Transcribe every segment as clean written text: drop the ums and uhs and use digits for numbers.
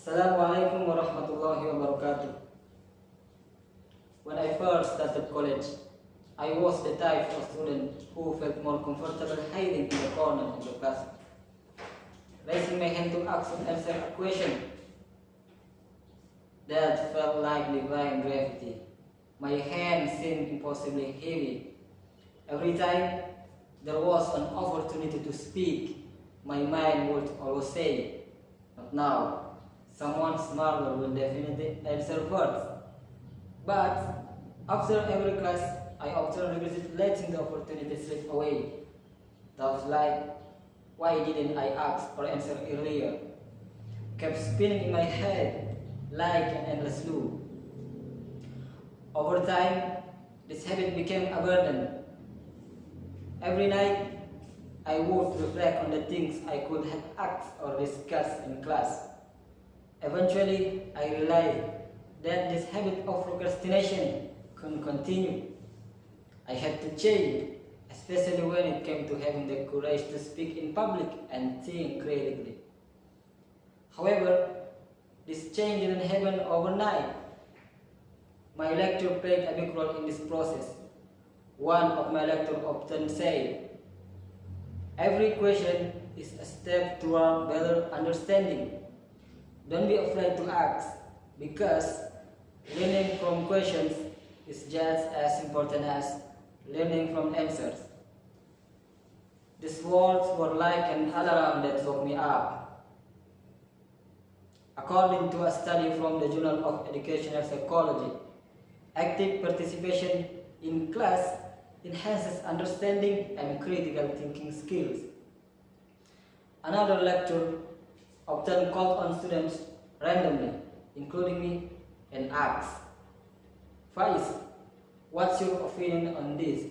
Assalamualaikum warahmatullahi wabarakatuh. When I first started college, I was the type of student who felt more comfortable hiding in the corner of the class, raising my hand to ask and answer a question that felt like defying gravity. My hand seemed impossibly heavy. Every time there was an opportunity to speak, my mind would always say, "Not now. Someone smarter will definitely answer first." But after every class, I often regretted letting the opportunity slip away. Thoughts like, "Why didn't I ask or answer earlier?" kept spinning in my head like an endless loop. Over time, this habit became a burden. Every night, I would reflect on the things I could have asked or discussed in class. Eventually, I realized that this habit of procrastination couldn't continue. I had to change, especially when it came to having the courage to speak in public and think creatively. However, this change didn't happen overnight. My lecturer played a big role in this process. One of my lecturers often said, "Every question is a step toward better understanding. Don't be afraid to ask, because learning from questions is just as important as learning from answers." These words were like an alarm that woke me up. According to a study from the Journal of Educational Psychology, active participation in class enhances understanding and critical thinking skills. Another lecturer often called on students randomly, including me, and asked, "Faiz, what's your opinion on this?"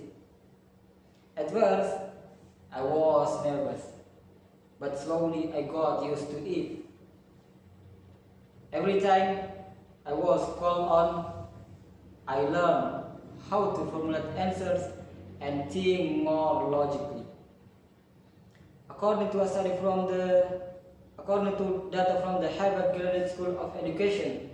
At first, I was nervous, but slowly I got used to it. Every time I was called on, I learned how to formulate answers and think more logically. According to data from the Harvard Graduate School of Education,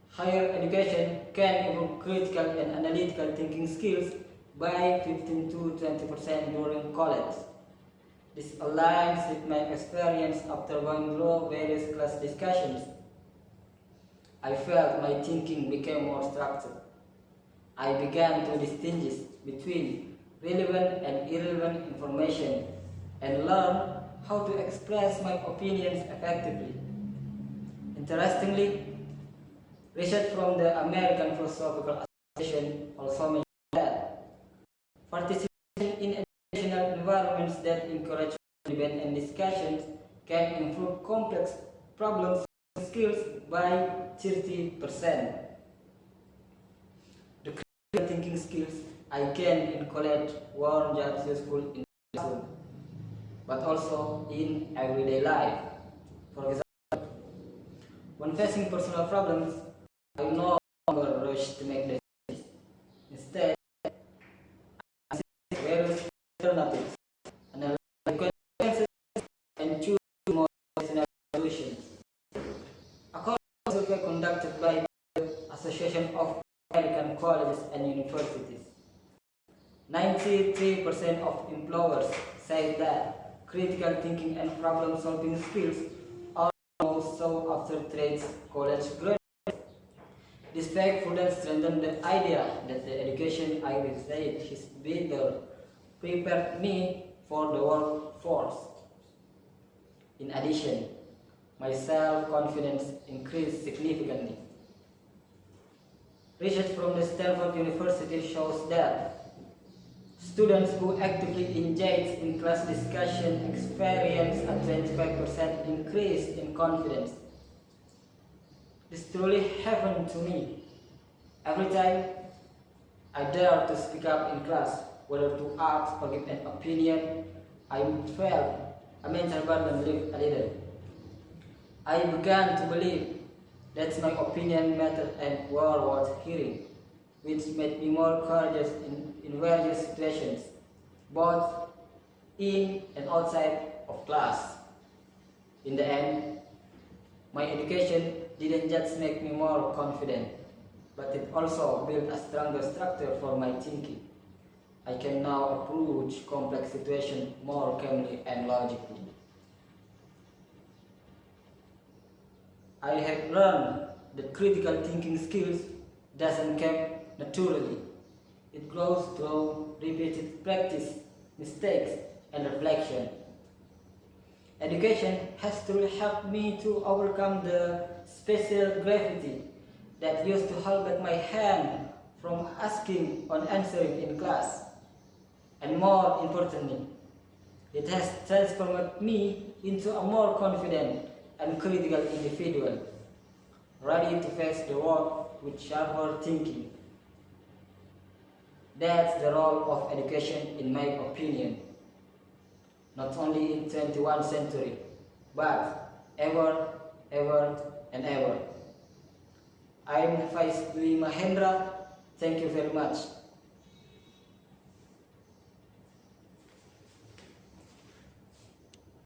higher education can improve critical and analytical thinking skills by 15 to 20% during college. This aligns with my experience after going through various class discussions. I felt my thinking became more structured. I began to distinguish between relevant and irrelevant information and learn how to express my opinions effectively. Interestingly, research from the American Philosophical Association also mentioned that participation in educational environments that encourage debate and discussions can improve complex problem skills by 30%. The critical thinking skills I gained in college were just useful in the classroom, but also in everyday life. For example, when facing personal problems, I no longer rush to make decisions. Instead, I seek various alternatives, analyze the consequences, and choose more rational solutions. According to a survey conducted by the Association of American Colleges and Universities, 93% of employers say that critical thinking and problem-solving skills are more so after trades college graduates. This fact further strengthens the idea that the education I received is better prepared me for the workforce. In addition, my self-confidence increased significantly. Research from the Stanford University shows that students who actively engage in class discussion experience a 25% increase in confidence. This truly happened to me. Every time I dare to speak up in class, whether to ask or give an opinion, I felt a mental burden lift a little. I began to believe that my opinion mattered and were worth hearing, which made me more courageous in various situations, both in and outside of class. In the end, My education didn't just make me more confident, but it also built a stronger structure for my thinking. I can now approach complex situations more calmly and logically. I have learned that critical thinking skills doesn't come naturally. It grows through repeated practice, mistakes, and reflection. Education has truly helped me to overcome the special gravity that used to hold back my hand from asking or answering in class. And more importantly, it has transformed me into a more confident and critical individual, ready to face the world with sharper thinking. That's the role of education in my opinion, not only in 21st century, but ever, and ever. I'm Dwi Mahendra. Thank you very much.